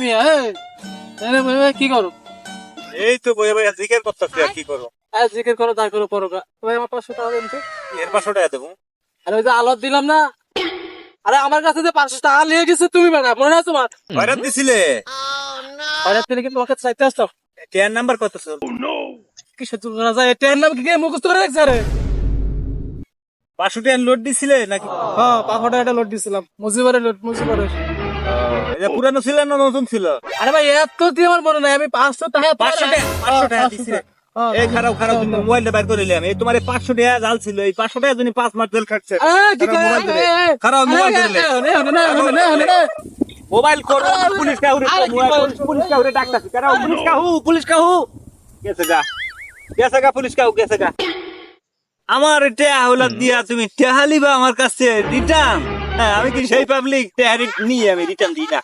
মিয়া কি করো? এই তো বইয়া বইয়া জিজ্ঞেস করতেছি আর কি করো। জিজ্ঞেস করো তাই করো পরো ভাই আমার 500 টাকা দেন তো। এর 500 টাকা দেবো। আরে ওই যে আলত দিলাম না, আরে আমার কাছে যে 500 টাকা নিয়ে গেছে তুমি বেটা, মনে আছে তোমার? হয়রাত দিছিলে। হঠাৎ করে কি তোমাকে চাইতে আসতাম? টিয়ার নাম্বার কত ছিল? কি সহ্য করা যায়? এটার নাম কি মুখস্থ করে রাখছে? আরে 500 টাকা লোড দিছিলে নাকি? হ্যাঁ 500 টাকা লোড দিছিলাম, মুজিবরের লোড, মুজিবরের। এটা পুরানো ছিল না নতুন ছিল? আরে ভাই এত দিয়ে আমার মনে নাই, আমি 500 টাকা 500 টাকা দিছিলে। এই খারাপ খারাপ তুমি মোবাইলটা বের করে নিলাম। এই তোমার 500 টাকা জাল ছিল, এই 500 টাকা তুমি 5 মাস জেল খাটছে। খারাপ মোবাইল করে মোবাইল করো, পুলিশ কাউরে পুলিশ কাউরে ডাকতাছি। কারণ পুলিশ কাহু গেছে গা পুলিশ কাহু। আমার টেহা হলাদ দিয়া তুমি টেহা লিবা আমার কাছে রিটার্ন? হ্যাঁ, আমি কি সেই পাবলিক টেহা নিয়ে আমি রিটার্ন দিই না।